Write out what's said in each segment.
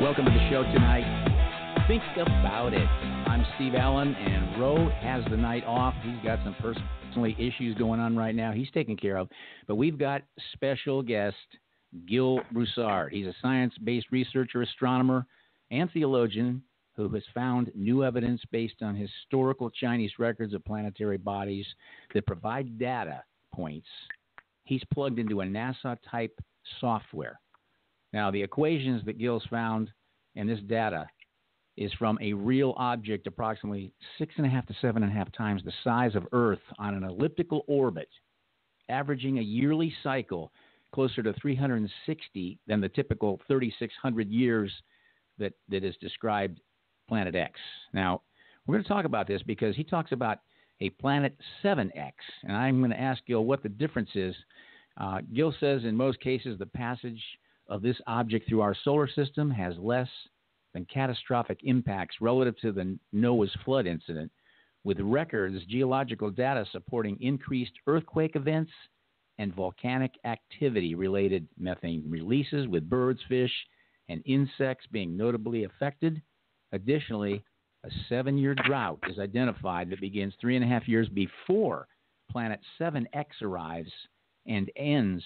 Welcome to the show tonight. Think about it. I'm Steve Allen, and Roe has the night off. He's got some personal issues going on right now. He's taken care of. But we've got special guest GILL BROUSSARD. He's a science-based researcher, astronomer, and theologian who has found new evidence based on historical Chinese records of planetary bodies that provide data points. He's plugged into a NASA-type software. Now, the equations that Gill's found and this data is from a real object approximately 6.5 to 7.5 times the size of Earth on an elliptical orbit, averaging a yearly cycle closer to 360 than the typical 3,600 years that is described Planet X. Now, we're going to talk about this because he talks about a Planet 7X, and I'm going to ask Gill what the difference is. Gill says in most cases the passage of this object through our solar system has less than catastrophic impacts relative to the Noah's flood incident, with records, geological data supporting increased earthquake events and volcanic activity-related methane releases, with birds, fish, and insects being notably affected. Additionally, a 7-year drought is identified that begins 3.5 years before Planet 7X arrives and ends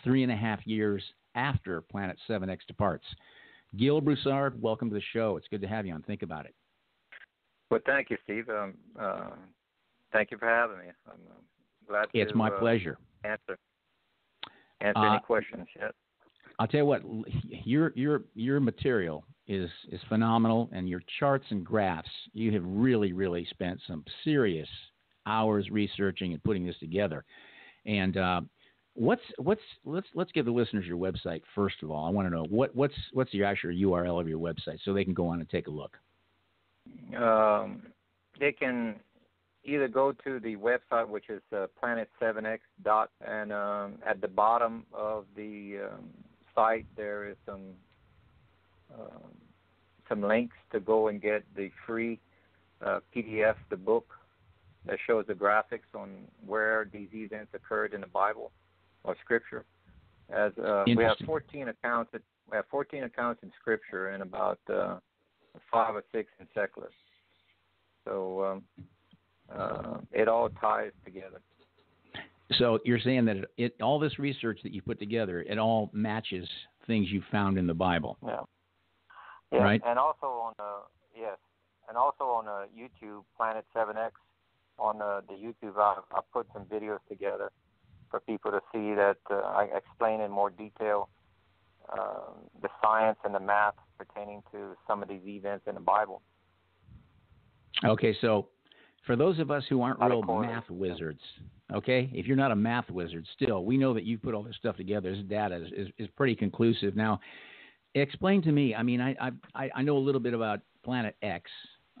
3.5 years after Planet 7X departs. GILL BROUSSARD, welcome to the show. It's good to have you on. Think about it. Well, thank you, Steve. Thank you for having me. I'm glad to. It's my pleasure. Answer any questions. Yes. I'll tell you what. Your material is phenomenal, and your charts and graphs. You have really spent some serious hours researching and putting this together. And let's give the listeners your website first of all. I want to know what's your actual URL of your website so they can go on and take a look. They can either go to the website, which is planet7x dot, and at the bottom of the site there is some links to go and get the free PDF, the book that shows the graphics on where these events occurred in the Bible or Scripture. As we have 14 accounts. We have 14 accounts in Scripture and about 5 or 6 in secular. So it all ties together. So you're saying that all this research that you put together, it all matches things you found in the Bible. Yeah. Right. And also on YouTube, Planet 7X. On the YouTube, I put some videos together for people to see that I explain in more detail the science and the math pertaining to some of these events in the Bible. Okay, so for those of us who aren't real math wizards, okay, if you're not a math wizard, still, we know that you've put all this stuff together. This data is pretty conclusive. Now, explain to me. I mean, I know a little bit about Planet X.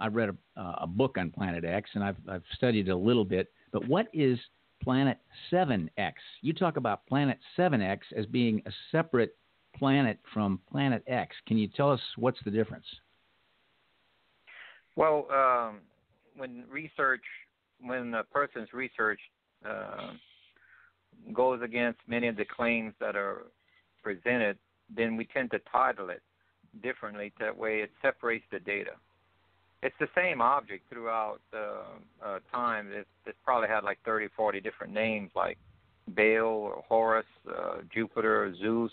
I've read a book on Planet X, and I've studied it a little bit. But what is Planet 7X? You talk about Planet 7X as being a separate planet from Planet X. Can you tell us what's the difference? Well, when a person's research goes against many of the claims that are presented, then we tend to title it differently. That way it separates the data. It's the same object throughout time. It's probably had like 30, 40 different names, like Baal or Horus, Jupiter, Zeus,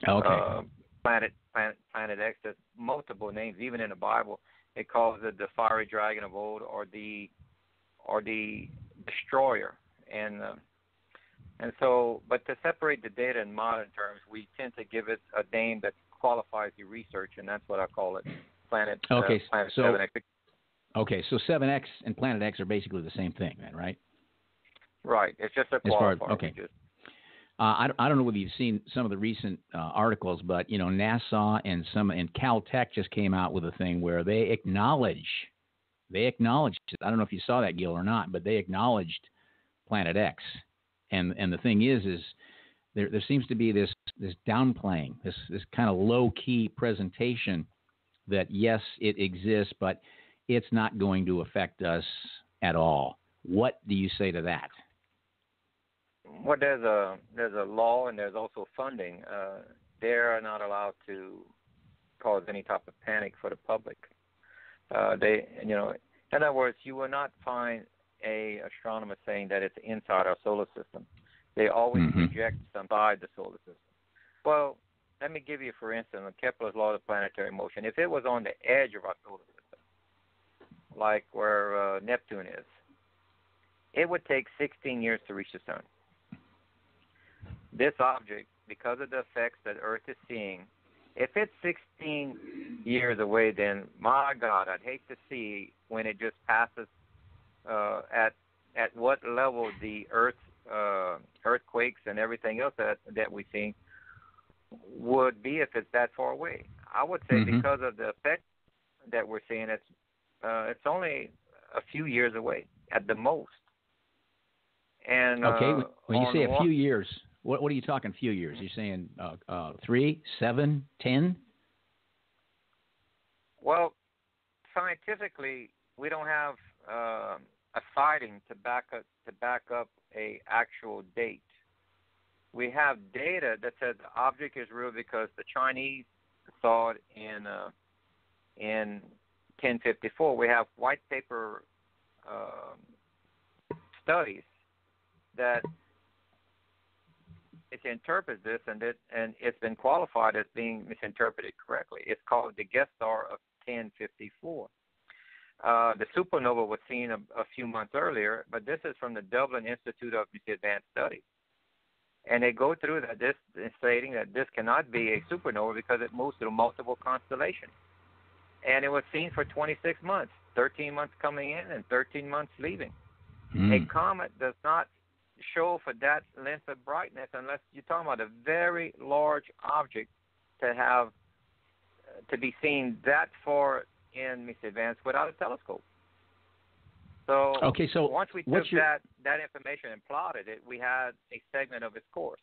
okay. Planet X. There's multiple names. Even in the Bible, it calls it the fiery dragon of old, or the destroyer. And so, but to separate the data in modern terms, we tend to give it a name that qualifies the research, and that's what I call it. Planet 7X. Okay, so 7X and Planet X are basically the same thing then, right? Right. It's just a qualifier. Okay. I don't know whether you've seen some of the recent articles, but NASA and Caltech just came out with a thing where they acknowledged. I don't know if you saw that, Gill, or not, but they acknowledged Planet X. And the thing is there seems to be this downplaying, this kind of low key presentation that yes, it exists, but it's not going to affect us at all. What do you say to that? Well, there's a law and there's also funding. They're not allowed to cause any type of panic for the public. In other words, you will not find a astronomer saying that it's inside our solar system. They always project outside the solar system. Well, let me give you, for instance, Kepler's law of planetary motion. If it was on the edge of our solar system, like where Neptune is, it would take 16 years to reach the sun. This object, because of the effects that Earth is seeing, if it's 16 years away, then my God, I'd hate to see when it just passes at what level the Earth earthquakes and everything else that we see would be if it's that far away. I would say because of the effect that we're seeing, it's only a few years away at the most. And okay, when you say a few years, what are you talking? Few years? You're saying 3, 7, 10? Well, scientifically, we don't have a sighting to back up a actual date. We have data that says the object is real because the Chinese saw it in 1054. We have white paper studies that it interprets this, and it's been qualified as being misinterpreted correctly. It's called the guest star of 1054. The supernova was seen a few months earlier, but this is from the Dublin Institute of Advanced Studies. And they go through that, this is stating that this cannot be a supernova because it moves through multiple constellations. And it was seen for 26 months, 13 months coming in and 13 months leaving. A comet does not show for that length of brightness unless you're talking about a very large object to be seen that far in advance without a telescope. So, once we took that information and plotted it, we had a segment of its course.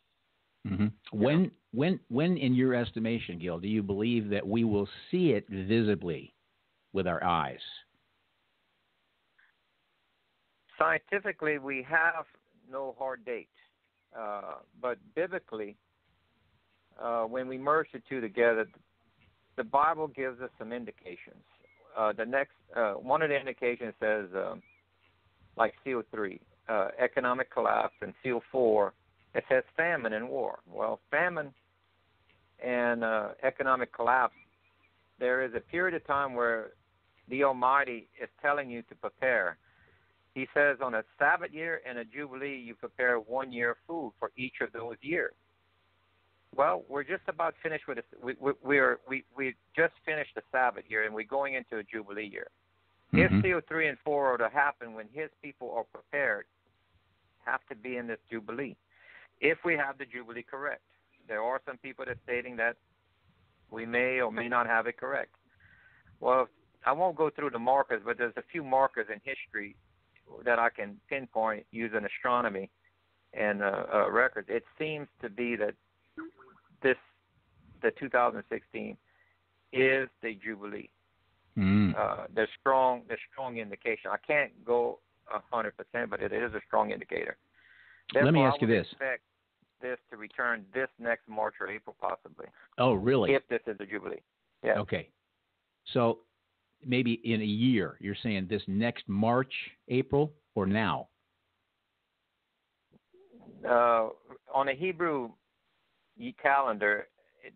When in your estimation, Gil, do you believe that we will see it visibly with our eyes? Scientifically, we have no hard date, but biblically, when we merge the two together, the Bible gives us some indications. One of the indications says, like seal 3, economic collapse, and seal 4, it says famine and war. Well, famine and economic collapse, there is a period of time where the Almighty is telling you to prepare. He says on a Sabbath year and a Jubilee, you prepare 1 year of food for each of those years. Well, we're just about finished with this. We just finished the Sabbath year, and we're going into a Jubilee year. If seal 3 and 4 are to happen when His people are prepared, have to be in this Jubilee. If we have the Jubilee correct, there are some people that are stating that we may or may not have it correct. Well, I won't go through the markers, but there's a few markers in history that I can pinpoint using astronomy and records. It seems to be that the 2016 is the Jubilee. There's strong indication. I can't go 100%, but it is a strong indicator. Therefore, let me ask you this: expect this to return this next March or April, possibly. Oh, really? If this is the Jubilee. Yeah. Okay. So maybe in a year, you're saying this next March, April, or now? On a Hebrew calendar,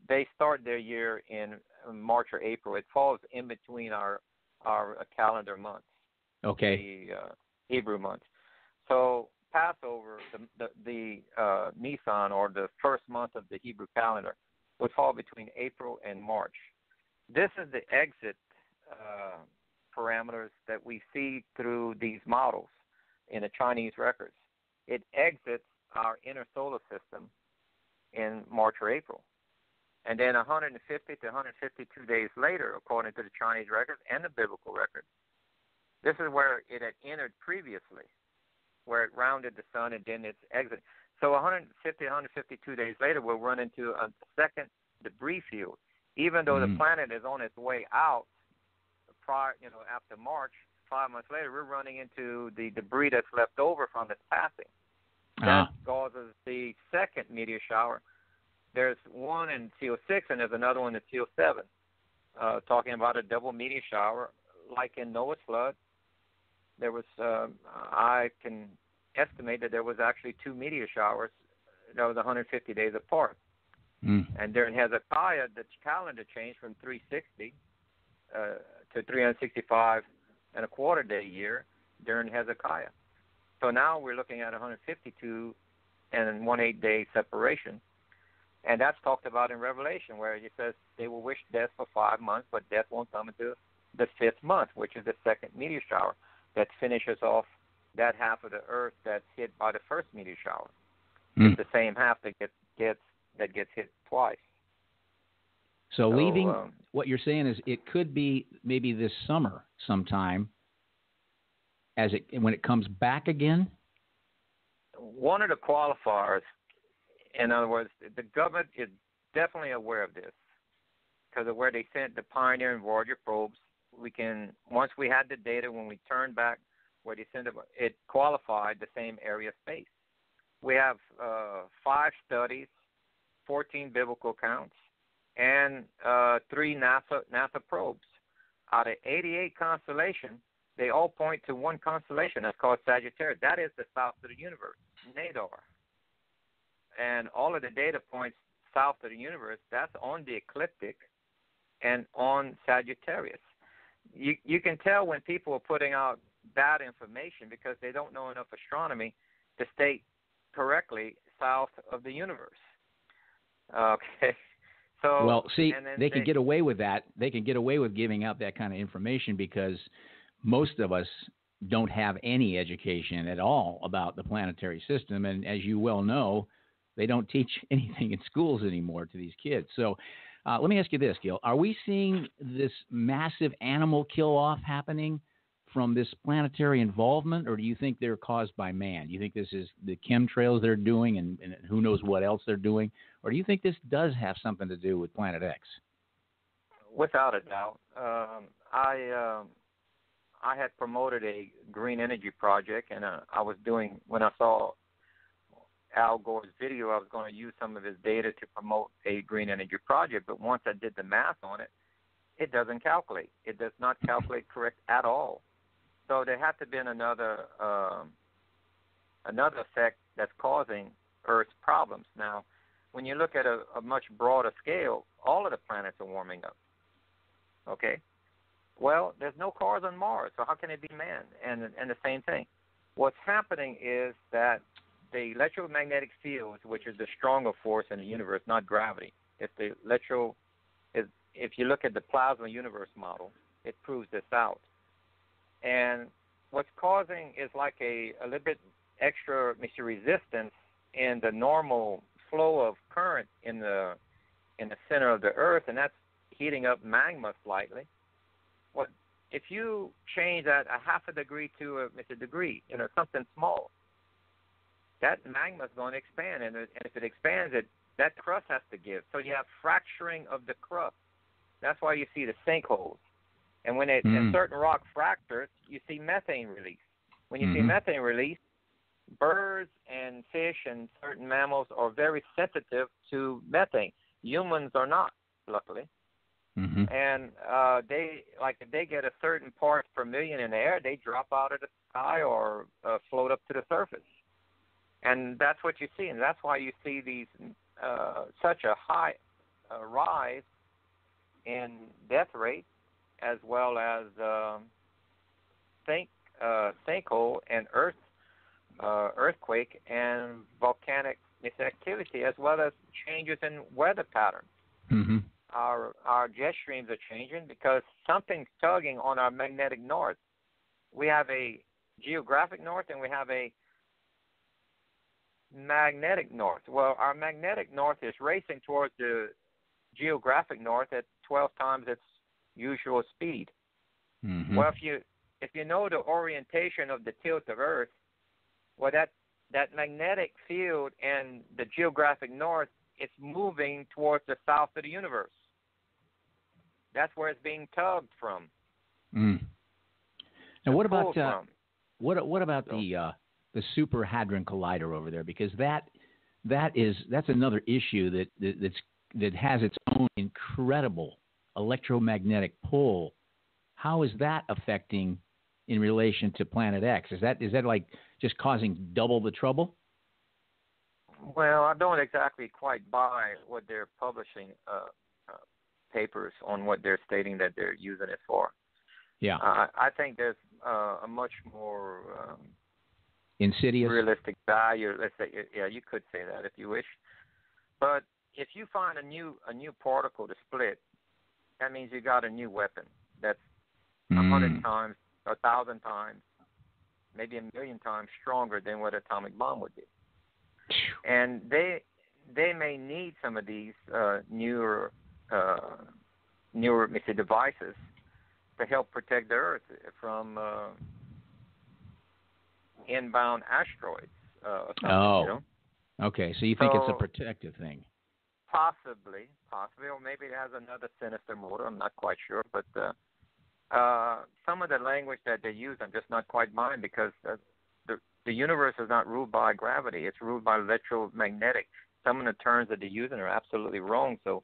they start their year in March or April. It falls in between our calendar months. Okay. The Hebrew months. So Passover, the Nisan, or the first month of the Hebrew calendar, would fall between April and March. This is the exit parameters that we see through these models in the Chinese records. It exits our inner solar system in March or April. And then 150 to 152 days later, according to the Chinese records and the biblical records, this is where it had entered previously, where it rounded the sun and then its exit. So 150 to 152 days later, we'll run into a second debris field. Even though the planet is on its way out, after March, 5 months later, we're running into the debris that's left over from its passing. That causes the second meteor shower. There's one in CO6 and there's another one in CO7. talking about a double meteor shower, like in Noah's flood. There was, I can estimate that there was actually 2 meteor showers that was 150 days apart. And during Hezekiah, the calendar changed from 360 to 365 and a quarter day year during Hezekiah. So now we're looking at 152 and 1 8-day separation. And that's talked about in Revelation, where it says they will wish death for 5 months, but death won't come until the 5th month, which is the second meteor shower that finishes off that half of the earth that's hit by the first meteor shower. It's the same half that gets hit twice. So leaving, what you're saying is it could be maybe this summer sometime when it comes back again? One of the qualifiers, in other words, the government is definitely aware of this because of where they sent the Pioneer and Voyager probes. We can, once we had the data, when we turned back where they sent it qualified the same area of space. We have 5 studies, 14 biblical accounts, and 3 NASA probes. Out of 88 constellations, they all point to one constellation that's called Sagittarius. That is the south of the universe, Nadar. And all of the data points south of the universe, that's on the ecliptic and on Sagittarius. You can tell when people are putting out bad information because they don't know enough astronomy to state correctly south of the universe. Okay. So, well, see, they can get away with that. They can get away with giving out that kind of information because most of us don't have any education at all about the planetary system. And as you well know, they don't teach anything in schools anymore to these kids. So let me ask you this, Gil. Are we seeing this massive animal kill-off happening from this planetary involvement, or do you think they're caused by man? Do you think this is the chemtrails they're doing and who knows what else they're doing? Or do you think this does have something to do with Planet X? Without a doubt. I had promoted a green energy project, and I was doing, when I saw Al Gore's video, I was going to use some of his data to promote a green energy project, but once I did the math on it, it doesn't calculate. It does not calculate correct at all. So there had to have been another effect that's causing Earth's problems. Now, when you look at a much broader scale, all of the planets are warming up. Okay? Well, there's no cars on Mars, so how can it be man? And the same thing. What's happening is that the electromagnetic field, which is the stronger force in the universe, not gravity. If you look at the plasma universe model, it proves this out. And what's causing is like a little bit extra resistance in the normal flow of current in the center of the Earth, and that's heating up magma slightly. Well, if you change that a half a degree to a degree, something small, that magma is going to expand, and if it expands, that crust has to give. So you have fracturing of the crust. That's why you see the sinkholes. And when a certain rock fractures, you see methane release. When you see methane release, birds and fish and certain mammals are very sensitive to methane. Humans are not, luckily. And if they get a certain parts per million in the air, they drop out of the sky or float up to the surface. And that's what you see, and that's why you see these such a high rise in death rate, as well as sinkhole and earthquake and volcanic activity, as well as changes in weather patterns. Our jet streams are changing because something's tugging on our magnetic north. We have a geographic north and we have a magnetic north. Well, our magnetic north is racing towards the geographic north at 12 times its usual speed. Well, if you know the orientation of the tilt of Earth, well, that magnetic field and the geographic north, it's moving towards the south of the universe. That's where it's being tugged from. Now, what about the Super Hadron Collider over there? Because that's another issue that has its own incredible electromagnetic pull. How is that affecting in relation to Planet X? Is that like just causing double the trouble? Well, I don't exactly quite buy what they're publishing papers on what they're stating that they're using it for. Yeah. I think there's a much more insidious, realistic value. Let's say, yeah, you could say that if you wish. But if you find a new particle to split, that means you got a new weapon that's 100 times, 1,000 times, maybe 1,000,000 times stronger than what an atomic bomb would be. And they may need some of these newer devices to help protect the Earth from inbound asteroids. You know? Okay. So you think it's a protective thing? Possibly, or maybe it has another sinister motive. I'm not quite sure, but some of the language that they use, I'm just not quite buying, because the universe is not ruled by gravity; it's ruled by electromagnetic. Some of the terms that they're using are absolutely wrong. So,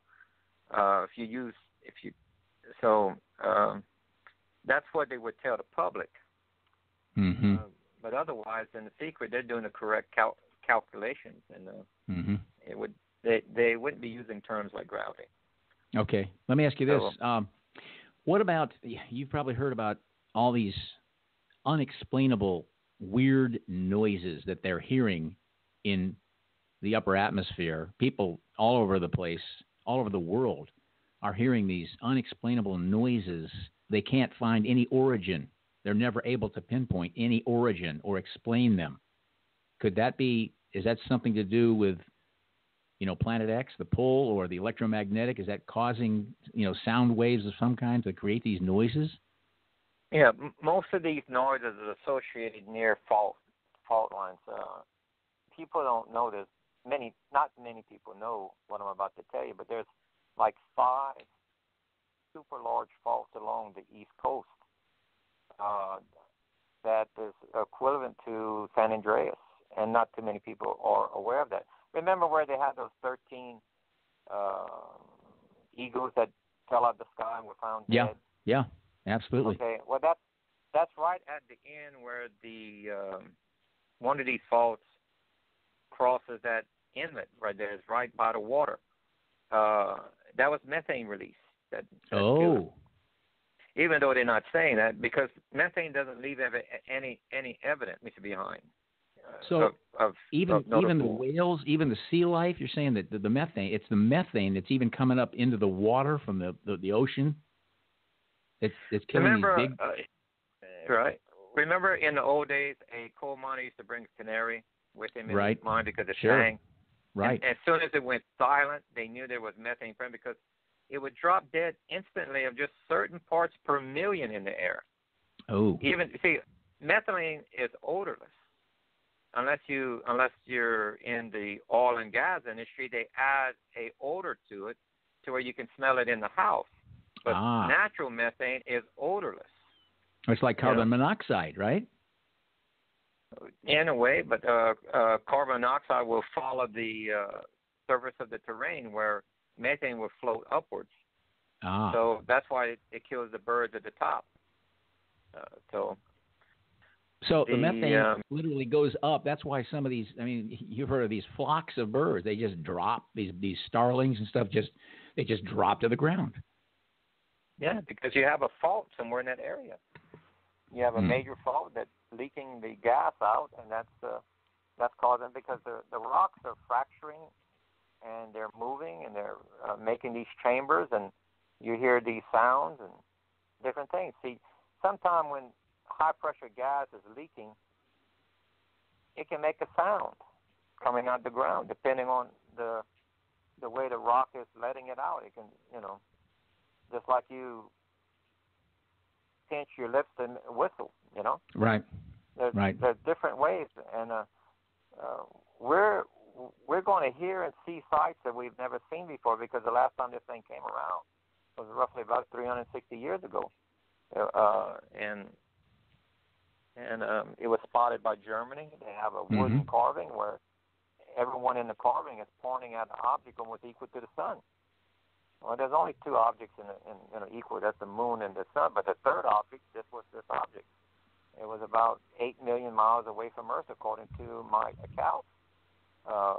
that's what they would tell the public. Mm-hmm. But otherwise, in the secret, they're doing the correct calculations, and they wouldn't be using terms like gravity. Okay, let me ask you this: what about, you've probably heard about all these unexplainable weird noises that they're hearing in the upper atmosphere? People all over the place, all over the world, are hearing these unexplainable noises. They can't find any origin. They're never able to pinpoint any origin or explain them. Is that something to do with, Planet X, the pull, or the electromagnetic? Is that causing, sound waves of some kind to create these noises? Yeah, most of these noises are associated near fault lines. People don't know this. Not many people know what I'm about to tell you, but there's like 5 super large faults along the East Coast that is equivalent to San Andreas, and not too many people are aware of that. Remember where they had those 13 eagles that fell out of the sky and were found dead? Yeah, absolutely. Okay, well that's right at the end where the one of these faults crosses that inlet right there. It's right by the water. That was methane release. That killed it. Even though they're not saying that, because methane doesn't leave any evidence behind. So even the whales, even the sea life, you're saying that the methane, it's the methane that's even coming up into the water from the ocean. It's killing these big. Right. Remember in the old days, a coal miner used to bring a canary with him in his mine because it sang. Right. And as soon as it went silent, they knew there was methane present, because it would drop dead instantly of just certain parts per million in the air. Oh. Methane is odorless. Unless you're in the oil and gas industry, they add a odor to it to where you can smell it in the house. But natural methane is odorless. It's like carbon monoxide, right? In a way, but carbon monoxide will follow the surface of the terrain, where methane will float upwards. So that's why it kills the birds at the top. So the methane literally goes up. That's why some of these, you've heard of these flocks of birds. They just drop, these starlings and stuff, they just drop to the ground. Yeah, because you have a fault somewhere in that area. You have a major fault that's leaking the gas out, and that's causing, because the rocks are fracturing, and they're moving, and they're making these chambers, and you hear these sounds and different things. See, sometimes when high-pressure gas is leaking, it can make a sound coming out the ground, depending on the way the rock is letting it out. It can, just like you pinch your lips and whistle, Right. There's different ways, and we're going to hear and see sights that we've never seen before, because the last time this thing came around was roughly about 360 years ago, and it was spotted by Germany. They have a wooden carving where everyone in the carving is pointing at an object almost equal to the sun. Well, there's only two objects in equal. That's the moon and the sun. But the third object, this was this object. It was about 8 million miles away from Earth, according to my account.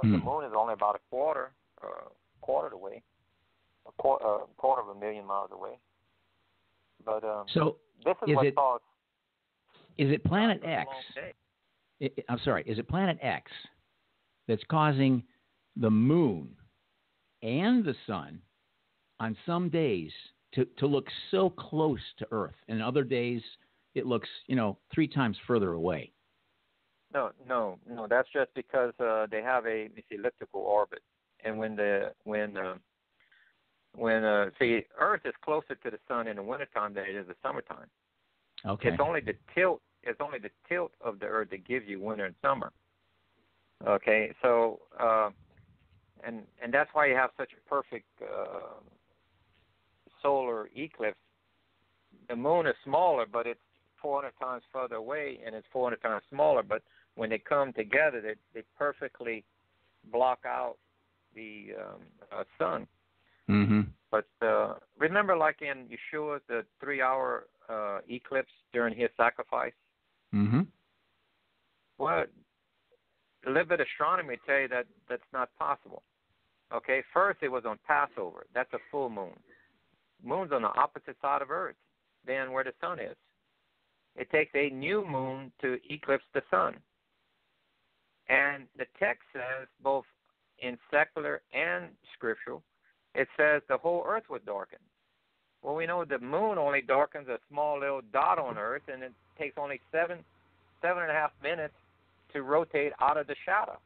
The moon is only about a quarter away, quarter of a million miles away. But so this is what caused. Is it Planet X? I'm sorry. Is it Planet X that's causing the moon and the sun on some days to look so close to Earth, and other days it looks, 3 times further away? No. That's just because they have a elliptical orbit, and when Earth is closer to the sun in the wintertime than it is the summertime. Okay. It's only the tilt. It's only the tilt of the Earth that gives you winter and summer. Okay, so and that's why you have such a perfect solar eclipse. The moon is smaller, but it's 400 times further away, and it's 400 times smaller. But when they come together, they perfectly block out the sun. Mm-hmm. But remember, like in Yeshua, the 3-hour eclipse during his sacrifice? Mm-hmm. Well, a little bit of astronomy tell you that that's not possible. Okay, first it was on Passover. That's a full moon. Moon's on the opposite side of Earth than where the sun is. It takes a new moon to eclipse the sun. And the text says, both in secular and scriptural, it says the whole earth was darkened. Well, we know the moon only darkens a small little dot on Earth, and it takes only 7.5 minutes to rotate out of the shadow.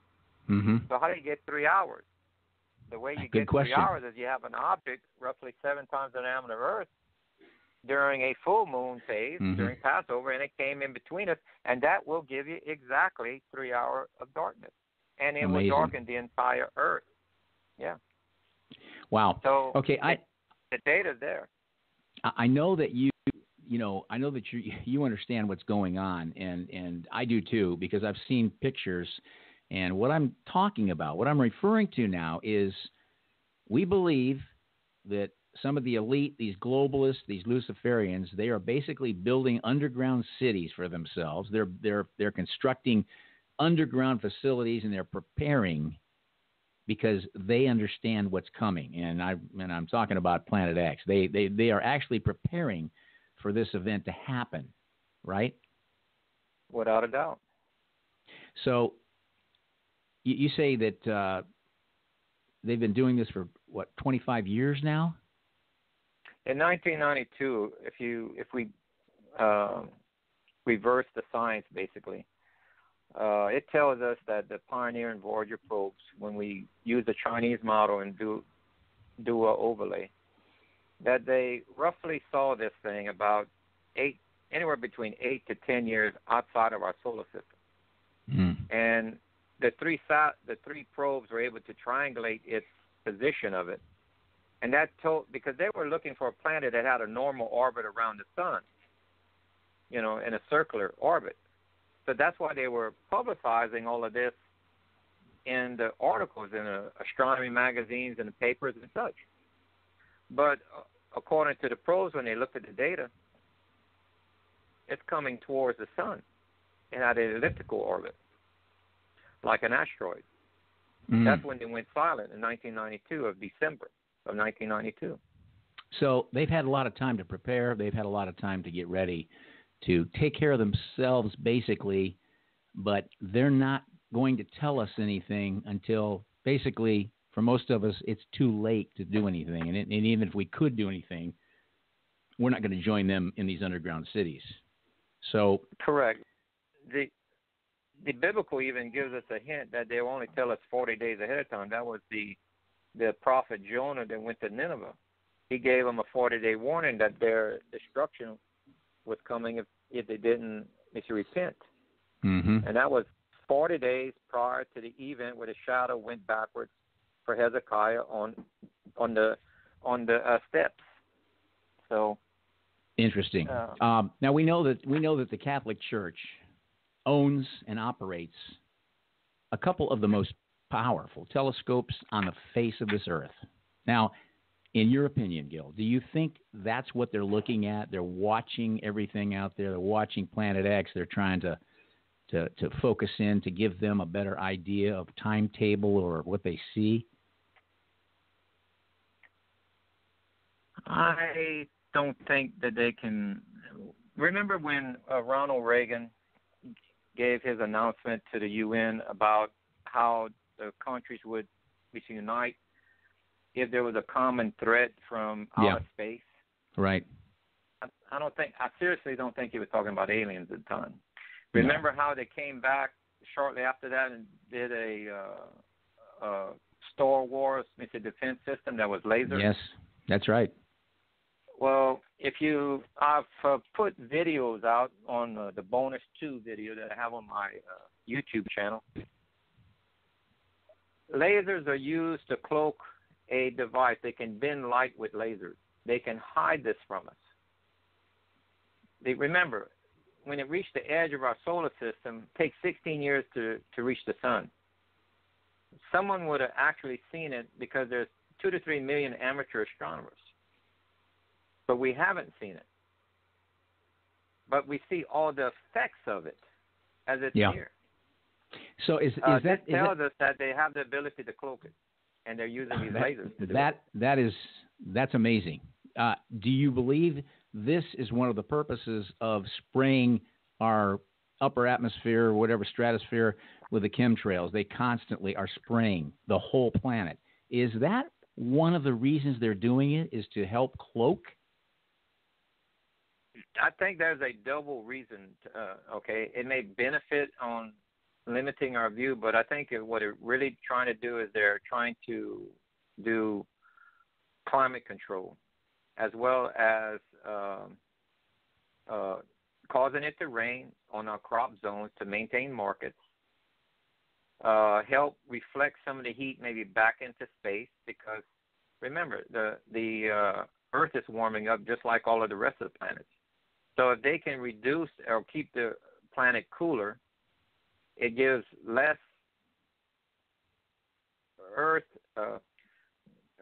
Mm-hmm. So how do you get 3 hours? The way you get 3 hours is you have an object roughly 7 times the diameter of Earth during a full moon phase, during Passover, and it came in between us, and that will give you exactly 3 hours of darkness. And it will darken the entire Earth. Yeah. Wow. So okay, the data's there. I know that you understand what's going on, and I do too, because I've seen pictures. And what I'm talking about, what I'm referring to now, is we believe that some of the elite, these globalists, these Luciferians, they are basically building underground cities for themselves. They're constructing underground facilities, and they're preparing because they understand what's coming. And I'm talking about Planet X. They are actually preparing for this event to happen, right? Without a doubt. So you say that they've been doing this for, 25 years now? In 1992, if we reverse the science, basically, it tells us that the Pioneer and Voyager probes, when we use the Chinese model and do an overlay, that they roughly saw this thing about anywhere between 8 to 10 years outside of our solar system. And the three probes were able to triangulate its position of it, and that because they were looking for a planet that had a normal orbit around the sun, in a circular orbit. So that's why they were publicizing all of this in the articles in astronomy magazines and the papers and such. But according to the probes, when they looked at the data, it's coming towards the sun and at an elliptical orbit, like an asteroid. That's when they went silent in December of 1992. So they've had a lot of time to prepare. They've had a lot of time to get ready to take care of themselves, basically, but they're not going to tell us anything until, basically, for most of us, it's too late to do anything. And even if we could do anything, we're not going to join them in these underground cities. So correct. The biblical even gives us a hint that they will only tell us 40 days ahead of time. That was the prophet Jonah that went to Nineveh. He gave them a 40-day warning that their destruction was coming if they didn't repent. And that was 40 days prior to the event where the shadow went backwards for Hezekiah on the steps. So interesting. Now we know that the Catholic Church owns and operates a couple of the most powerful telescopes on the face of this earth. Now, In your opinion, Gil, do you think that's what they're looking at? They're watching everything out there. They're watching Planet X. They're trying to focus in to give them a better idea of timetable or what they see? I don't think that they can. Remember when Ronald Reagan gave his announcement to the UN about how the countries would unite if there was a common threat from outer space? Right. I seriously don't think he was talking about aliens at the time. Remember how they came back shortly after that and did a Star Wars missile defense system that was laser? Yes, that's right. Well, I've put videos out on the bonus 2 video that I have on my YouTube channel. Lasers are used to cloak a device. They can bend light with lasers. They can hide this from us. Remember, when it reached the edge of our solar system, it takes 16 years to reach the sun. Someone would have actually seen it because there's 2 to 3 million amateur astronomers. But we haven't seen it. But we see all the effects of it as it's here. So that tells us that they have the ability to cloak it, and they're using these lasers to do it. That's amazing. Do you believe this is one of the purposes of spraying our upper atmosphere or whatever stratosphere with the chemtrails? They constantly are spraying the whole planet. Is that one of the reasons they're doing it, is to help cloak? I think there's a double reason. It may benefit on limiting our view, but I think what they're really trying to do is they're trying to do climate control, as well as causing it to rain on our crop zones to maintain markets, help reflect some of the heat maybe back into space, because remember, the Earth is warming up just like all of the rest of the planets. So if they can reduce or keep the planet cooler, it gives less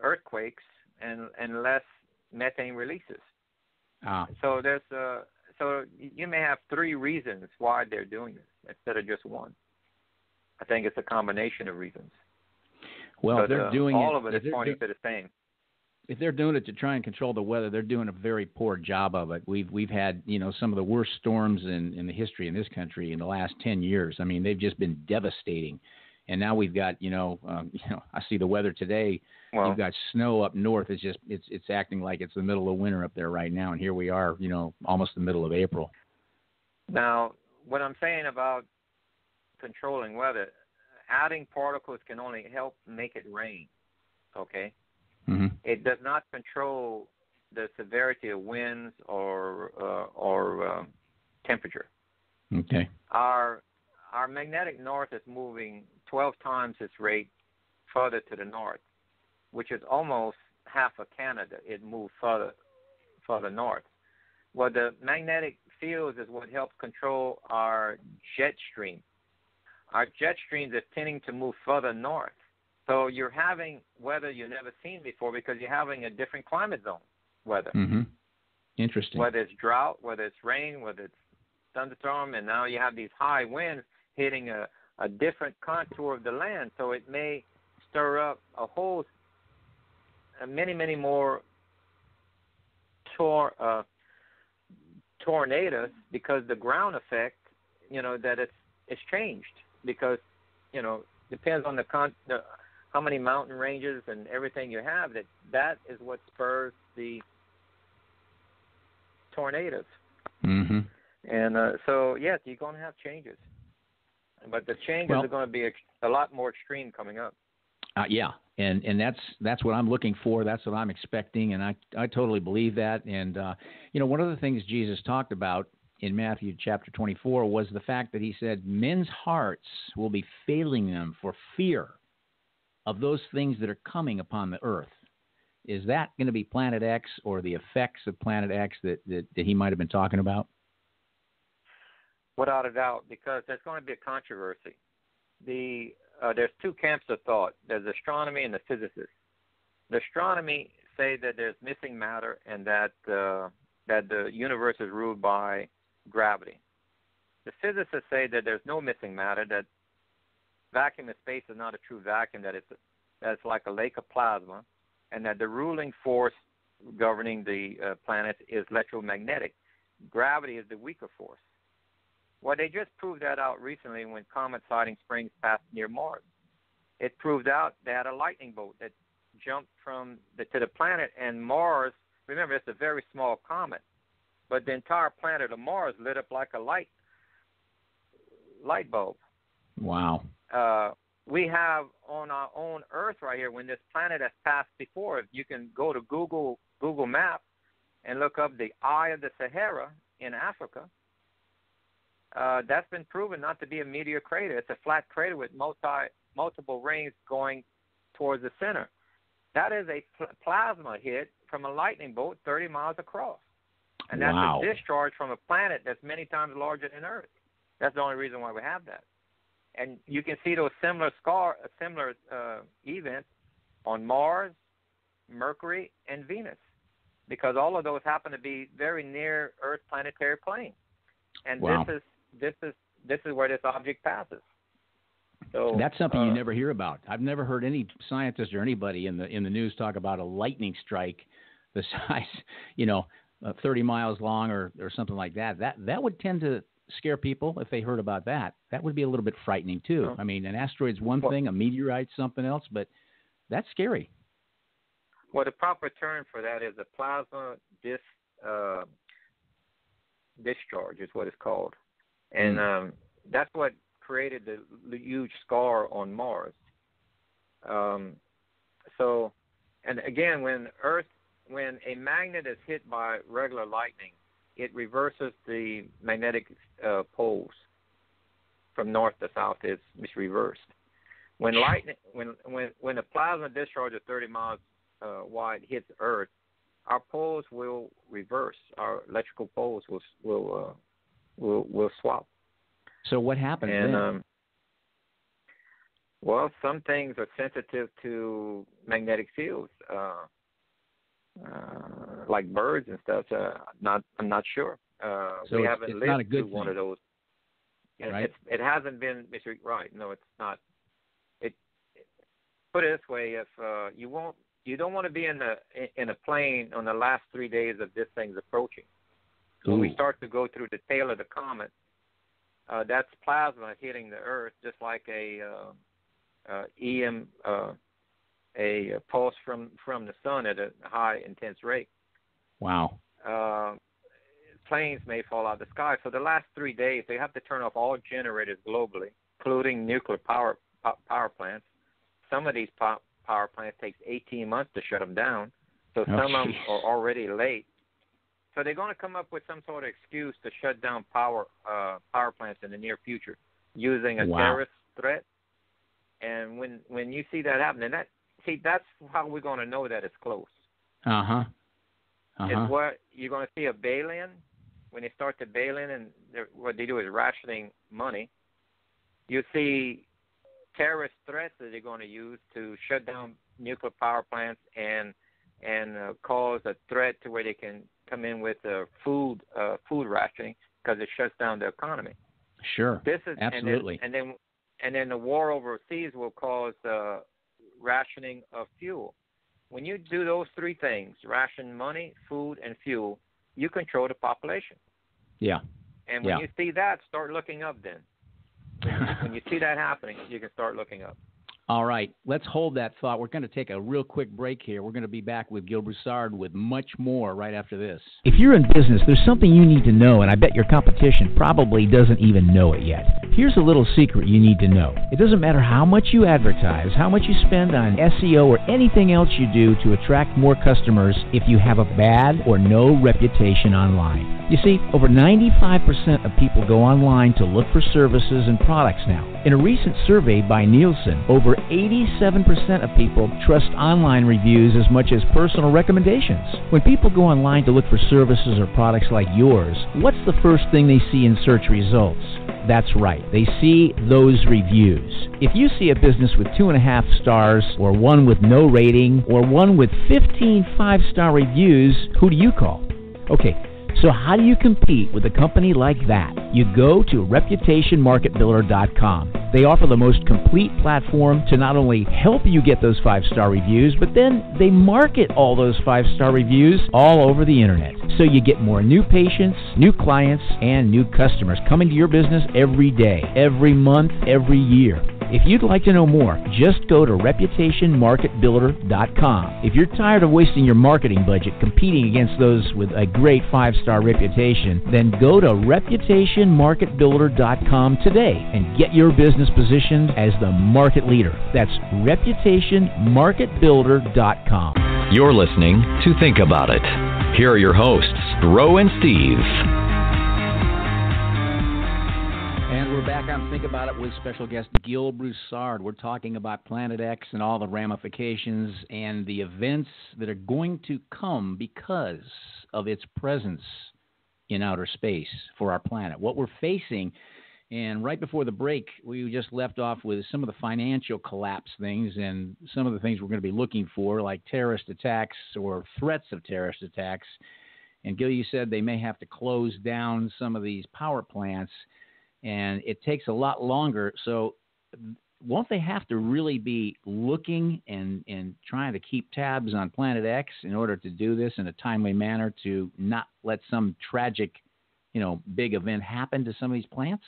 earthquakes and less methane releases. So so you may have 3 reasons why they're doing this instead of just one. I think it's a combination of reasons. Well, but, if they're doing all it, of it is pointing to the same. If they're doing it to try and control the weather, they're doing a very poor job of it. We've had some of the worst storms in the history in this country in the last 10 years. I mean, they've just been devastating. And now we've got I see the weather today. Well, you've got snow up north. It's acting like it's the middle of winter up there right now, and here we are, almost the middle of April. Now, what I'm saying about controlling weather, adding particles can only help make it rain. Okay. Mm-hmm. It does not control the severity of winds or temperature. Okay. Our magnetic north is moving 12 times its rate further to the north, which is almost half of Canada. It moved further north. Well, the magnetic fields is what helps control our jet stream. Our jet streams are tending to move further north. So you're having weather you've never seen before because you're having a different climate zone weather. Mm-hmm. Interesting. Whether it's drought, whether it's rain, whether it's thunderstorm, and now you have these high winds hitting a different contour of the land. So it may stir up many more tornadoes because the ground effect, that it's changed because, depends on how many mountain ranges and everything you have, that is what spurs the tornadoes. Mm-hmm. And so, yes, you're going to have changes. But the changes are going to be a lot more extreme coming up. Yeah, and that's what I'm looking for. That's what I'm expecting, and I totally believe that. And, one of the things Jesus talked about in Matthew chapter 24 was the fact that he said men's hearts will be failing them for fear of those things that are coming upon the earth. Is that going to be Planet X or the effects of Planet X that he might have been talking about? Without a doubt, because there's going to be a controversy. There's 2 camps of thought. There's astronomy and the physicists. The astronomy say that there's missing matter and that the universe is ruled by gravity. The physicists say that there's no missing matter, that vacuum in space is not a true vacuum, that it's like a lake of plasma, and that the ruling force governing the planet is electromagnetic. Gravity is the weaker force. Well, they just proved that out recently when comet sighting springs passed near Mars. It proved out they had a lightning bolt that jumped to the planet, and Mars, remember, it's a very small comet, but the entire planet of Mars lit up like a light bulb. Wow. We have on our own Earth right here, when this planet has passed before, you can go to Google Maps and look up the Eye of the Sahara in Africa. That's been proven not to be a meteor crater. It's a flat crater with multiple rings going towards the center. That is a plasma hit from a lightning bolt 30 miles across. And that's a discharge from a planet that's many times larger than Earth. That's the only reason why we have that. And you can see those similar events on Mars, Mercury, and Venus, because all of those happen to be very near Earth's planetary plane. And this is where this object passes. So that's something you never hear about. I've never heard any scientist or anybody in the news talk about a lightning strike the size, 30 miles long or something like that. That would tend to scare people if they heard about that. That would be a little bit frightening too. I mean, an asteroid's one thing, a meteorite's something else, but that's scary. Well, the proper term for that is a plasma discharge is what it's called. And that's what created the huge scar on Mars. And again, when a magnet is hit by regular lightning, it reverses the magnetic poles from north to south. It's reversed. When a plasma discharge of 30 miles wide hits Earth, our poles will reverse. Our electrical poles will swap. So what happens then? Well, some things are sensitive to magnetic fields, like birds and stuff. I'm not sure. So we haven't lived through one of those. Right? It hasn't been right. No, it's not. Put it this way: if you don't want to be in a plane on the last 3 days of this thing's approaching. Ooh. When we start to go through the tail of the comet, that's plasma hitting the Earth, just like a pulse from the sun at a high intense rate. Wow. Planes may fall out of the sky. So the last 3 days, they have to turn off all generators globally, including nuclear power plants. Some of these power plants takes 18 months to shut them down. So some of them are already late. So they're going to come up with some sort of excuse to shut down power plants in the near future using a terrorist threat. And when you see that happening, that's how we're going to know that it's close. It's what you're going to see a bail-in. When they start to bail in, and what they do is rationing money, you see terrorist threats that they're going to use to shut down nuclear power plants and cause a threat to where they can come in with food rationing because it shuts down the economy. Sure. Absolutely. And then the war overseas will cause rationing of fuel. When you do those three things, ration money, food, and fuel, you control the population. Yeah. And when you see that, start looking up then. When you see that happening, you can start looking up. All right. Let's hold that thought. We're going to take a real quick break here. We're going to be back with GILL Broussard with much more right after this. If you're in business, there's something you need to know, and I bet your competition probably doesn't even know it yet. Here's a little secret you need to know. It doesn't matter how much you advertise, how much you spend on SEO or anything else you do to attract more customers if you have a bad or no reputation online. You see, over 95% of people go online to look for services and products now. In a recent survey by Nielsen, over 87% of people trust online reviews as much as personal recommendations. When people go online to look for services or products like yours, what's the first thing they see in search results? That's right, they see those reviews. If you see a business with 2.5 stars, or one with no rating, or one with 15 5-star reviews, who do you call? Okay, so how do you compete with a company like that? You go to reputationmarketbuilder.com. They offer the most complete platform to not only help you get those 5-star reviews, but then they market all those 5-star reviews all over the internet. So you get more new patients, new clients, and new customers coming to your business every day, every month, every year. If you'd like to know more, just go to reputationmarketbuilder.com. If you're tired of wasting your marketing budget competing against those with a great 5-star reputation, then go to reputationmarketbuilder.com today and get your business positioned as the market leader. That's reputationmarketbuilder.com. You're listening to Think About It. Here are your hosts, Ro and Steve. And we're back on Think About It with special guest GILL BROUSSARD. We're talking about Planet X and all the ramifications and the events that are going to come because of its presence in outer space for our planet. What we're facing, and right before the break, we just left off with some of the financial collapse things and some of the things we're going to be looking for, like terrorist attacks or threats of terrorist attacks. And Gil, you said they may have to close down some of these power plants, and it takes a lot longer. So won't they have to really be looking and trying to keep tabs on Planet X in order to do this in a timely manner to not let some tragic, big event happen to some of these plants?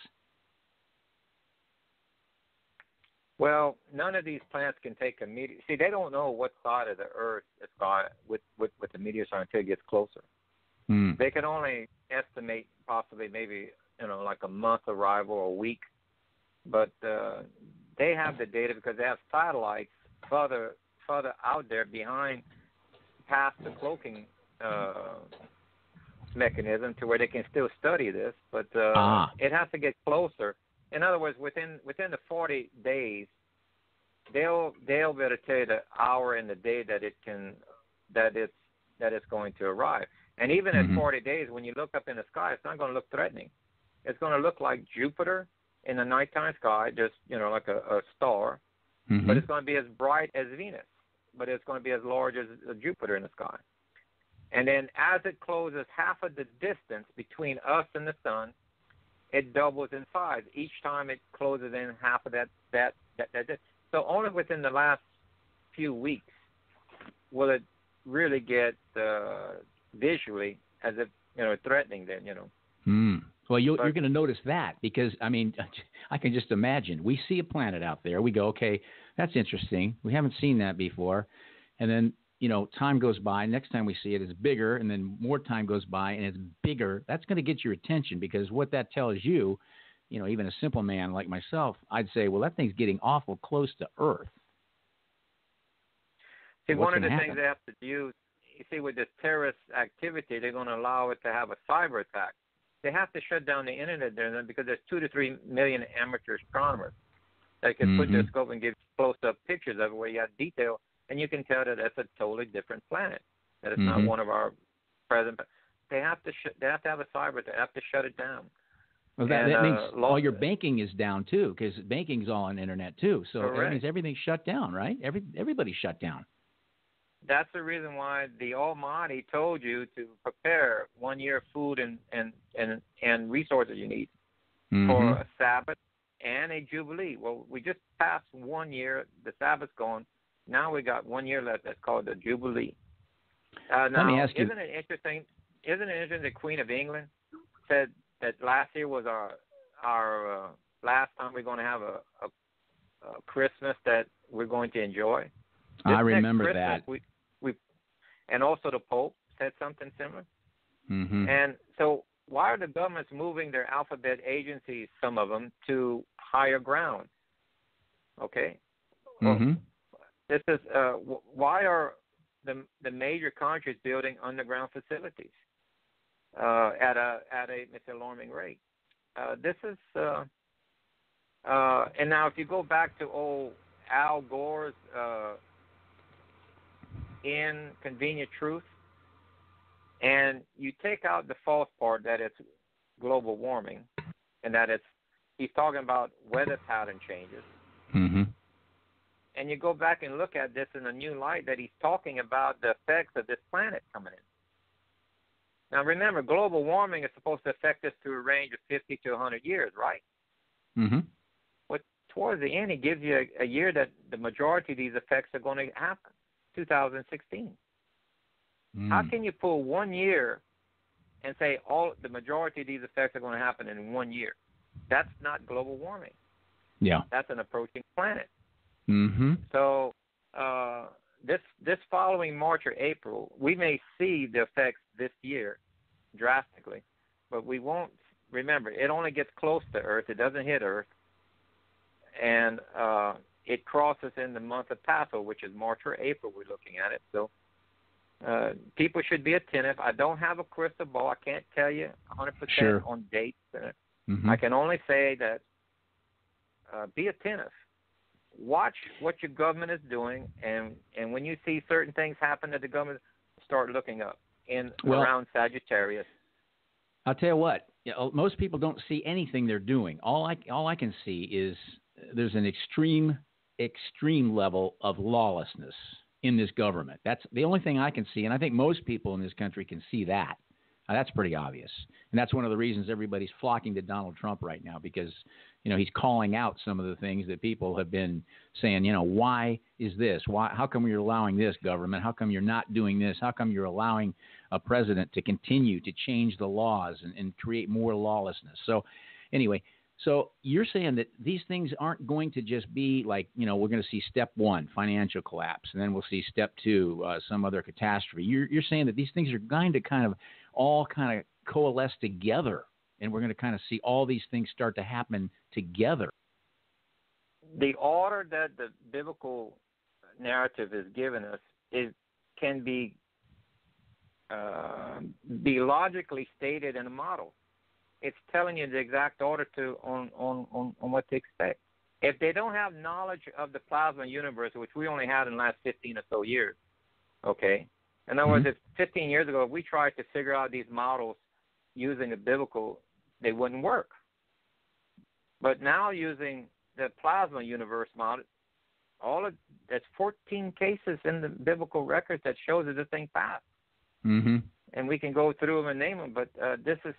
Well, none of these plants can take a meteor. See, they don't know what side of the Earth it's got with the meteor until it gets closer. They can only estimate possibly maybe like a month arrival or a week, but they have the data because they have satellites further out there behind, past the cloaking mechanism, to where they can still study this. But it has to get closer. In other words, within the 40 days, they'll be able to tell you the hour and the day that it's going to arrive. And even at 40 days, when you look up in the sky, it's not going to look threatening. It's going to look like Jupiter in the nighttime sky, just like a star, but it's going to be as bright as Venus, but it's going to be as large as Jupiter in the sky. And then as it closes half of the distance between us and the sun, it doubles in size. Each time it closes in half of that. So only within the last few weeks will it really get visually as if threatening. Then Well, you're going to notice that because I can just imagine. We see a planet out there. We go, okay, that's interesting. We haven't seen that before, and then time goes by. Next time we see it, it's bigger, and then more time goes by, and it's bigger. That's going to get your attention because what that tells you, even a simple man like myself, I'd say, well, that thing's getting awful close to Earth. See, one of the things they have to do, with this terrorist activity, they're going to allow it to have a cyber attack. They have to shut down the internet there because there's 2 to 3 million amateur astronomers that can put their scope and give close-up pictures of it where you have detail. And you can tell that that's a totally different planet. That it's not one of our present. They have to have a cyber. They have to shut it down. Well, that means all your banking is down too, because banking's all on the internet too. So that means everything's shut down, right? Everybody's shut down. That's the reason why the Almighty told you to prepare 1 year of food and resources you need for a Sabbath and a Jubilee. Well, we just passed 1 year. The Sabbath's gone. Now we got 1 year left. That's called the Jubilee. Let me ask you. Isn't it interesting the Queen of England said that last year was our last time we're going to have a Christmas that we're going to enjoy? I remember that. And also the Pope said something similar. And so why are the governments moving their alphabet agencies, some of them, to higher ground? Okay. This is why are the major countries building underground facilities at an alarming rate? This is and now if you go back to old Al Gore's Inconvenient Truth, and you take out the false part that it's global warming, and that he's talking about weather pattern changes. Mm-hmm. And you go back and look at this in a new light, that he's talking about the effects of this planet coming in. Now remember, global warming is supposed to affect us through a range of 50 to 100 years, right? Mm-hmm. But towards the end, he gives you a year that the majority of these effects are going to happen, 2016. How can you pull 1 year and say the majority of these effects are going to happen in 1 year? That's not global warming. Yeah. That's an approaching planet. Mm-hmm. So this following March or April, we may see the effects this year drastically, but we won't. Remember, it only gets close to Earth. It doesn't hit Earth. And it crosses in the month of Passover, which is March or April. We're looking at it. So people should be attentive. I don't have a crystal ball. I can't tell you 100% on dates. Mm-hmm. I can only say that be attentive. Watch what your government is doing, and when you see certain things happen to the government, start looking up around Sagittarius. I'll tell you what. Most people don't see anything they're doing. All I can see is there's an extreme level of lawlessness in this government. That's the only thing I can see, and I think most people in this country can see that. That's pretty obvious, and that's one of the reasons everybody's flocking to Donald Trump right now, because he's calling out some of the things that people have been saying. Why is this? How come you're allowing this, government? How come you're not doing this? How come you're allowing a president to continue to change the laws and create more lawlessness? So anyway, so you're saying that these things aren't going to just be like, we're going to see step one, financial collapse, and then we'll see step two, some other catastrophe. You're saying that these things are going to all coalesce together, and we're going to kind of see all these things start to happen together. The order that the biblical narrative is given us can be logically stated in a model. It's telling you the exact order on what to expect. If they don't have knowledge of the plasma universe, which we only had in the last 15 or so years, okay? In other words, if 15 years ago, if we tried to figure out these models using the biblical, they wouldn't work. But now using the plasma universe model, that's 14 cases in the biblical records that shows that this thing passed. Mm-hmm. And we can go through them and name them, but this is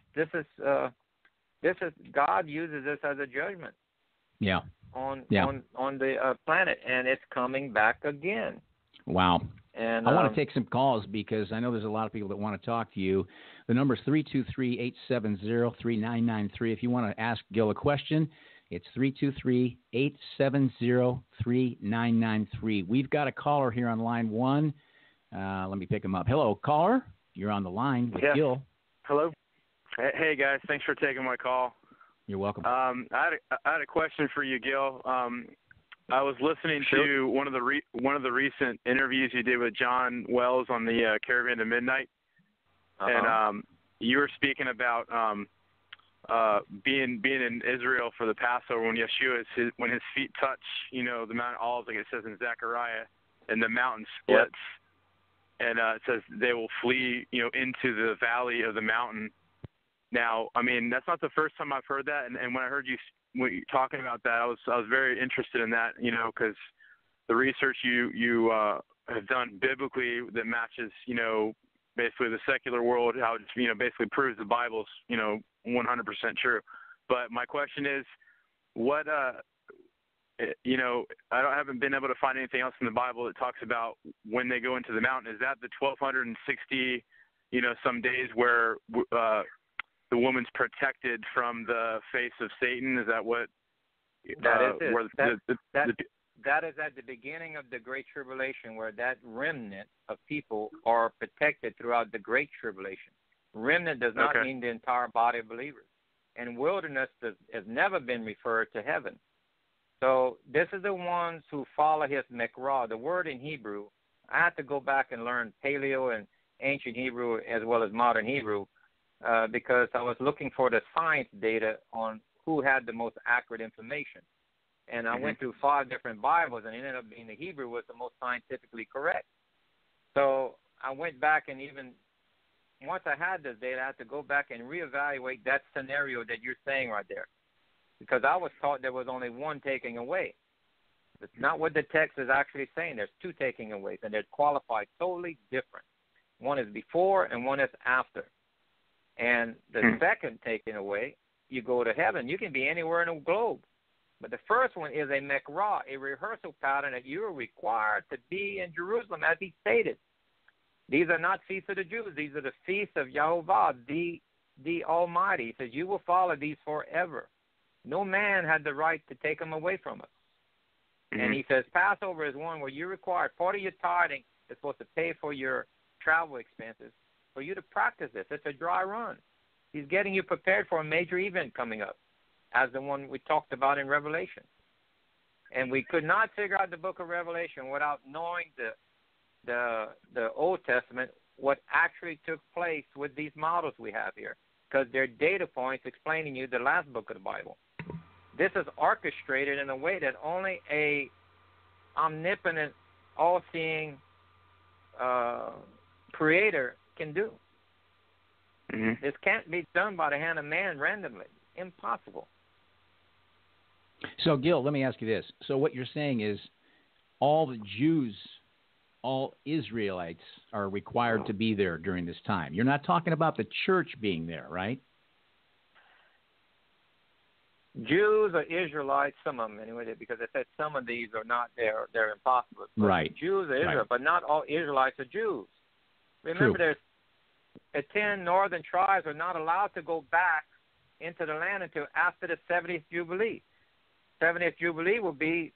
God uses this as a judgment. Yeah. On the planet, and it's coming back again. Wow. And I want to take some calls because I know there's a lot of people that want to talk to you. The number is 323-870-3993. If you want to ask Gil a question, it's 323-870-3993. We've got a caller here on line one. Let me pick him up. Hello, caller. You're on the line with Gil. Hello. Hey, guys. Thanks for taking my call. You're welcome. I had a question for you, Gil. I was listening to one of the recent interviews you did with John Wells on the Caravan to Midnight, and you were speaking about being in Israel for the Passover when Yeshua when his feet touch the Mount of Olives, like it says in Zechariah, and the mountain splits, and it says they will flee into the valley of the mountain. Now, I mean, that's not the first time I've heard that, and when I heard you talking about that, I was very interested in that, because the research you have done biblically that matches, basically the secular world, how it basically proves the Bible's 100% true. But my question is, what I haven't been able to find anything else in the Bible that talks about when they go into the mountain. Is that the 1260 some days where the woman's protected from the face of Satan? Is that what? That is it. That is at the beginning of the Great Tribulation, where that remnant of people are protected throughout the Great Tribulation. Remnant does not mean the entire body of believers. And wilderness has never been referred to heaven. So this is the ones who follow his Mikra. The word in Hebrew, I had to go back and learn Paleo and ancient Hebrew as well as modern Hebrew, because I was looking for the science data on who had the most accurate information. And I went through 5 different Bibles, and it ended up being the Hebrew was the most scientifically correct. So I went back, and even once I had this data, I had to go back and reevaluate that scenario that you're saying right there, because I was taught there was only one taking away. That's not what the text is actually saying. There's 2 taking aways, and they're qualified totally different. One is before, and one is after. And the second taking away, you go to heaven. You can be anywhere in the globe. But the first one is a mekrah, a rehearsal pattern that you are required to be in Jerusalem, as he stated. These are not feasts of the Jews. These are the feasts of Yahovah, the Almighty. He says, you will follow these forever. No man had the right to take them away from us. And he says, Passover is one where you're required, part of your tithing is supposed to pay for your travel expenses, for you to practice this. It's a dry run. He's getting you prepared for a major event coming up, as the one we talked about in Revelation. And we could not figure out the book of Revelation without knowing the Old Testament, what actually took place with these models we have here, because they're data points explaining you the last book of the Bible. This is orchestrated in a way that only a omnipotent, all-seeing creator can do. This can't be done by the hand of man randomly. Impossible. So, Gil, let me ask you this. So what you're saying is all the Jews, all Israelites are required to be there during this time. You're not talking about the church being there, right? Jews or Israelites, some of them anyway, because I said some of these are not there. They're impossible. But right. Jews are Israel, but not all Israelites are Jews. Remember, there's the 10 northern tribes are not allowed to go back into the land until after the 70th Jubilee. 70th Jubilee will be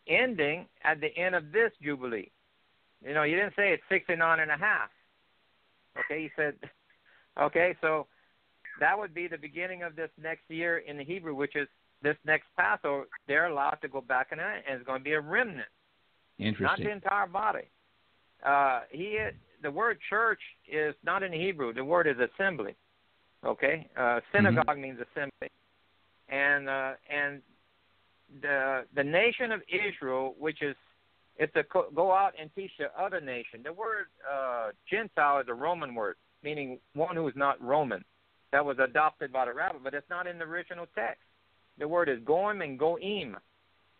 ending at the end of this Jubilee. You know, you didn't say it's 69 and a half. Okay, you said, okay, so that would be the beginning of this next year in the Hebrew, which is this next Passover. They're allowed to go back in it, and it's going to be a remnant. Interesting. Not the entire body. The word church is not in the Hebrew. The word is assembly. Okay, synagogue means assembly, and the nation of Israel, which is it's to go out and teach the other nation. The word Gentile is a Roman word, meaning one who is not Roman. That was adopted by the rabbi, but it's not in the original text. The word is goim and goim.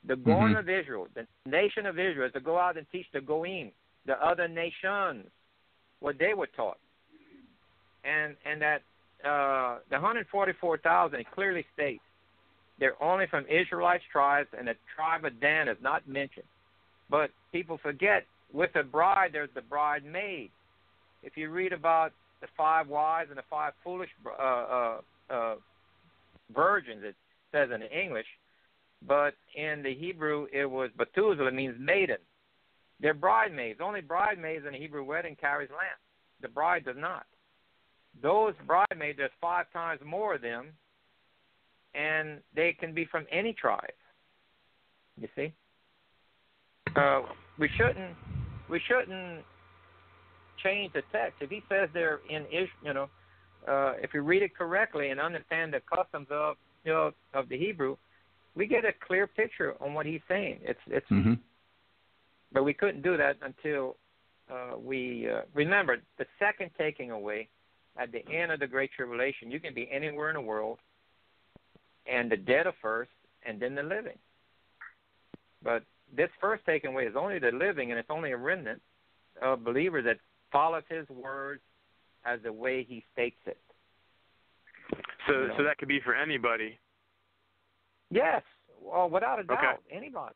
The goim of Israel, the nation of Israel, is to go out and teach the goim, the other nations, what they were taught. And that the 144,000 clearly states they're only from Israelites tribes, and the tribe of Dan is not mentioned. But people forget, with the bride, there's the bridemaid. If you read about the 5 wise and the 5 foolish virgins, it says in English, but in the Hebrew it was Bethusela, means maiden. They're bridemaids. Only bridemaids in a Hebrew wedding carries lamp. The bride does not. Those bridemaids, there's 5 times more of them, and they can be from any tribe. You see, we shouldn't change the text. If he says they're in Israel, if you read it correctly and understand the customs of the Hebrew, we get a clear picture on what he's saying. It's but we couldn't do that until we remember the second taking away at the end of the Great Tribulation. You can be anywhere in the world, and the dead are first, and then the living. But this first taking away is only the living, and it's only a remnant of believers that follows his words as the way he states it. So that could be for anybody. Yes, well, without a doubt, anybody.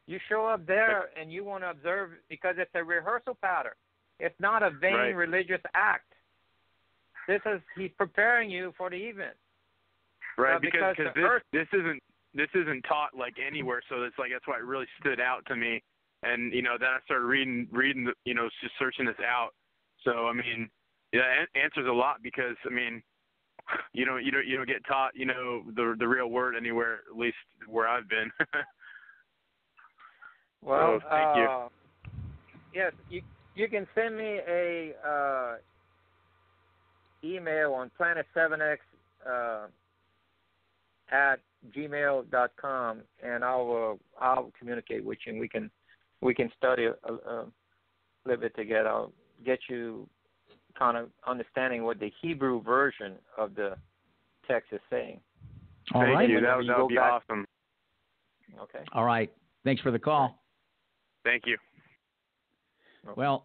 You show up there and you want to observe, because it's a rehearsal pattern. It's not a vain religious act. He's preparing you for the event. Right, because this isn't taught like anywhere, so it's like that's why it really stood out to me. And then I started reading, just searching this out. So I mean, it answers a lot, because I mean, you don't get taught, the real word anywhere, at least where I've been. Well, so, thank you. Yes, you can send me a email on Planet 7X at gmail.com, and I'll communicate with you, and we can study a little bit together. I'll get you kind of understanding what the Hebrew version of the text is saying. All right. Thank you. That would be awesome. Okay. All right. Thanks for the call. Thank you. Well,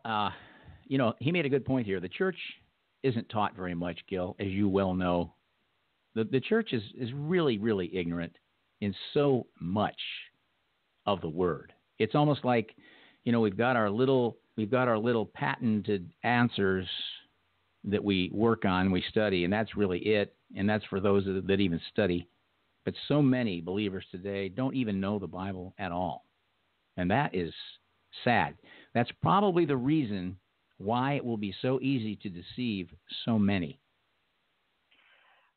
he made a good point here. The church isn't taught very much, Gil, as you well know. The church is really, really ignorant in so much of the word. It's almost like, we've got our little patented answers that we work on, we study, and that's really it. And that's for those that even study. But so many believers today don't even know the Bible at all. And that is sad. That's probably the reason why it will be so easy to deceive so many.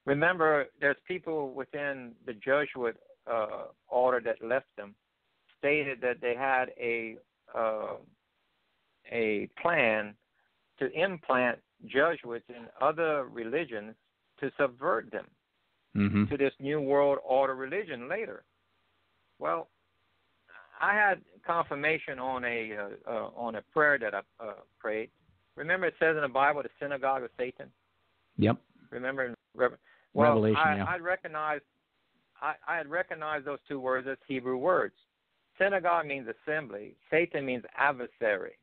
Remember, there's people within the Jesuit order that left them, stated that they had a plan to implant Jesuits in other religions to subvert them to this New World Order religion later. Well, I had confirmation on a prayer that I prayed. Remember, it says in the Bible, the synagogue of Satan. Yep. Remember in Revelation. I had recognized those two words as Hebrew words. Synagogue means assembly. Satan means adversary.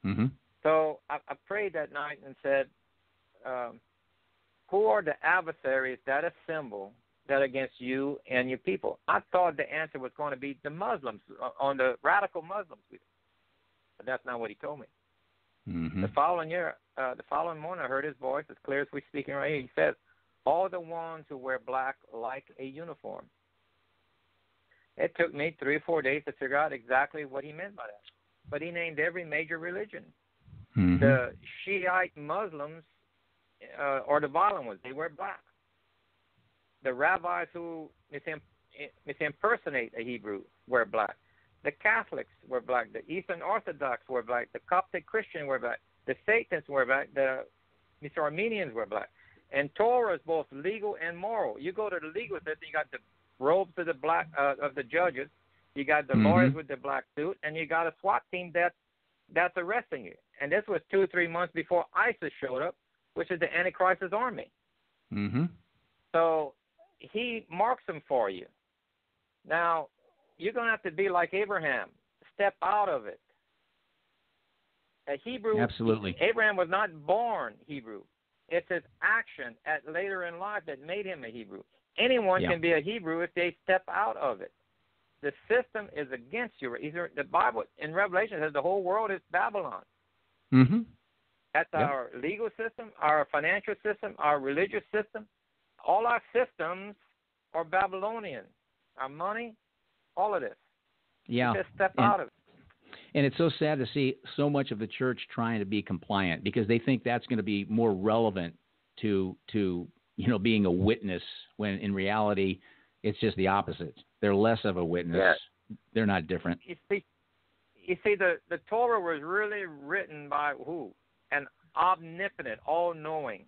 Mm-hmm. So I prayed that night and said, who are the adversaries that assemble that against you and your people? I thought the answer was going to be the Muslims, on the radical Muslims. But that's not what he told me. Mm-hmm. The following morning, I heard his voice as clear as we're speaking right here. He says, all the ones who wear black like a uniform. It took me 3 or 4 days to figure out exactly what he meant by that. But he named every major religion. Mm-hmm. The Shiite Muslims are the violent ones. They wear black. The rabbis who misimpersonate a Hebrew wear black. The Catholics wear black. The Eastern Orthodox wear black. The Coptic Christian wear black. The Satanists wear black. The Armenians wear black. And Torah is both legal and moral. You go to the legal system, you got the robes of the black of the judges. You got the lawyers with the black suit, and you got a SWAT team that's arresting you. And this was 2 or 3 months before ISIS showed up, which is the Antichrist's army. Mm-hmm. So he marks them for you. Now, you're going to have to be like Abraham. Step out of it. A Hebrew. Absolutely. Abraham was not born Hebrew. It's his action later in life that made him a Hebrew. Anyone can be a Hebrew if they step out of it. The system is against you. The Bible in Revelation says the whole world is Babylon. Mm-hmm. That's our legal system, our financial system, our religious system. All our systems are Babylonian. Our money, all of this. Yeah. You just step out of it. And it's so sad to see so much of the church trying to be compliant because they think that's going to be more relevant to being a witness, when in reality it's just the opposite. They're less of a witness. Yes. They're not different. You see, the Torah was really written by who? An omnipotent, all-knowing,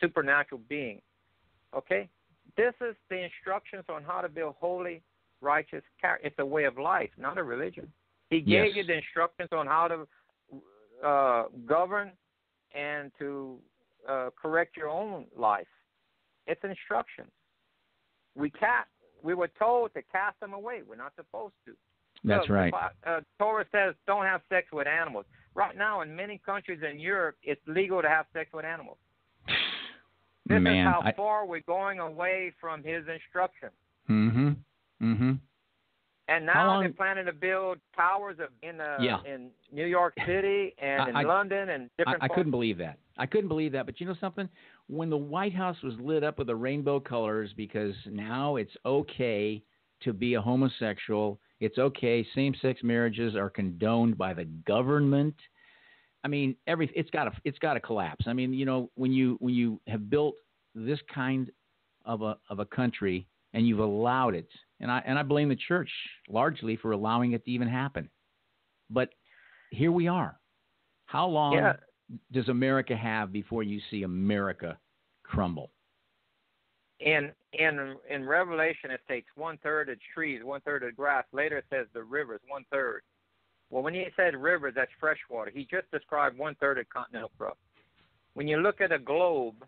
supernatural being. Okay? This is the instructions on how to build holy, righteous character. It's a way of life, not a religion. He gave you the instructions on how to govern and to correct your own life. It's instructions. We were told to cast them away. We're not supposed to. That's right. Torah says don't have sex with animals. Right now, in many countries in Europe, it's legal to have sex with animals. This is how far we're going away from his instruction. Mm-hmm. Mm-hmm. And now they're planning to build towers in New York City and in London and different parts. I couldn't believe that. But you know something? When the White House was lit up with the rainbow colors because now it's okay to be a homosexual, it's okay, same-sex marriages are condoned by the government. I mean, it's got to collapse. I mean, when you have built this kind of a country and you've allowed it, and I blame the church largely for allowing it to even happen. But here we are. How long does America have before you see America crumble? in Revelation it states 1/3 of trees, 1/3 of grass. Later it says the rivers, 1/3. Well, when he said rivers, that's fresh water. He just described 1/3 of continental crust. When you look at a globe,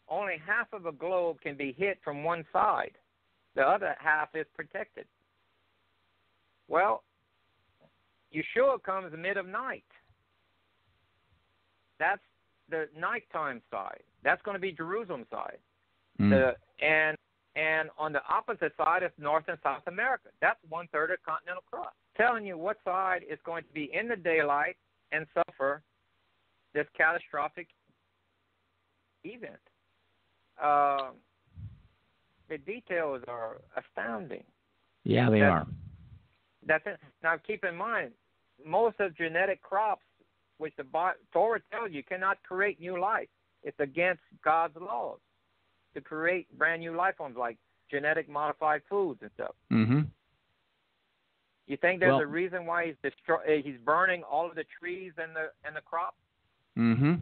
only half of a globe can be hit from one side. The other half is protected. Well, Yeshua comes mid of night. That's the nighttime side. That's going to be Jerusalem side. And on the opposite side is North and South America. That's 1/3 of continental crust. Telling you what side is going to be in the daylight and suffer this catastrophic event. The details are astounding. Yeah, they are. That's it. Now, keep in mind, most of genetic crops, which the Torah tells you cannot create new life. It's against God's laws to create brand new life forms like genetic modified foods and stuff. Mm-hmm. You think there's a reason why he's burning all of the trees and the crops? Mm-hmm.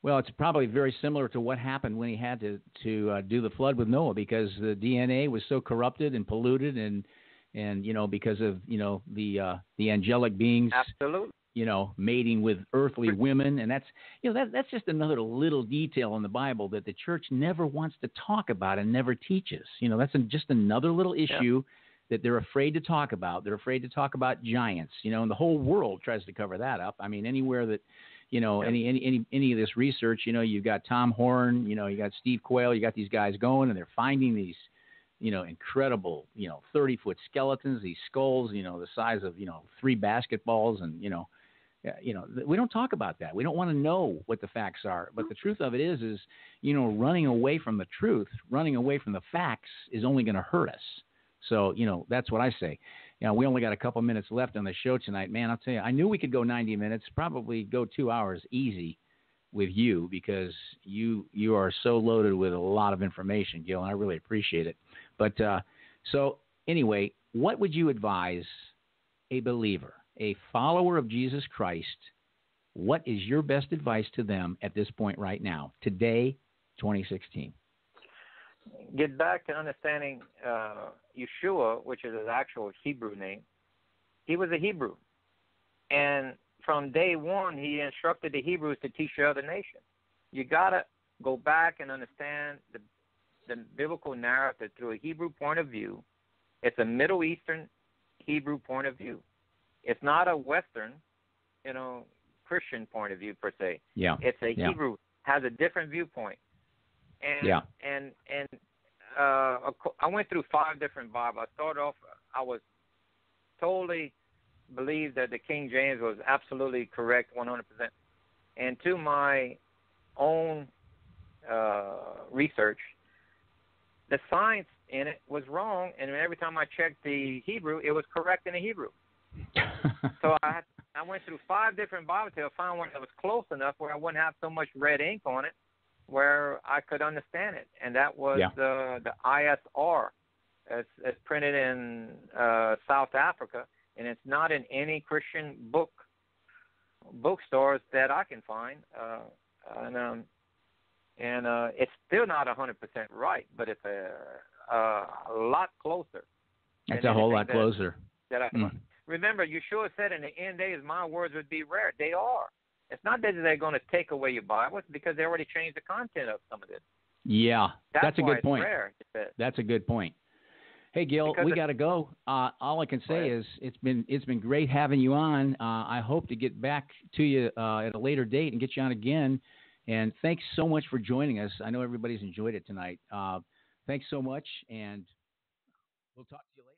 Well, it's probably very similar to what happened when he had to do the flood with Noah, because the DNA was so corrupted and polluted, and because of the angelic beings, absolutely, mating with earthly women, and that's just another little detail in the Bible that the church never wants to talk about and never teaches. That's just another little issue that they're afraid to talk about. They're afraid to talk about giants, and the whole world tries to cover that up. I mean, anywhere that any of this research, you've got Tom Horn, you got Steve Quayle, you got these guys going, and they're finding these incredible 30-foot skeletons, these skulls, the size of 3 basketballs, and we don't talk about that. We don't want to know what the facts are. But the truth of it is running away from the truth, running away from the facts is only going to hurt us. So, that's what I say. We only got a couple minutes left on the show tonight. Man, I'll tell you, I knew we could go 90 minutes, probably go 2 hours easy with you, because you are so loaded with a lot of information, Gil, and I really appreciate it. But so anyway, what would you advise a believer, a follower of Jesus Christ? What is your best advice to them at this point right now, today, 2016? Get back to understanding Yeshua, which is his actual Hebrew name. He was a Hebrew. And from day one, he instructed the Hebrews to teach the other nations. You got to go back and understand the biblical narrative through a Hebrew point of view. It's a Middle Eastern Hebrew point of view. It's not a Western, Christian point of view per se. Yeah. It's a Hebrew, has a different viewpoint. And I went through 5 different Bibles. I started off, I was totally believed that the King James was absolutely correct, 100%. And to my own research, the science in it was wrong, and every time I checked the Hebrew, it was correct in the Hebrew. So I went through 5 different Bibles till I found one that was close enough where I wouldn't have so much red ink on it, where I could understand it, and that was the ISR. It's printed in South Africa, and it's not in any Christian bookstores that I can find. And it's still not 100% right, but it's a lot closer. It's a whole lot closer. Remember, Yeshua said in the end days, my words would be rare. They are. It's not that they're going to take away your Bible. It's because they already changed the content of some of this. Yeah, that's a good point. Rare. That's a good point. Hey, Gil, we got to go. All I can say is it's been great having you on. I hope to get back to you at a later date and get you on again. And thanks so much for joining us. I know everybody's enjoyed it tonight. Thanks so much, and we'll talk to you later.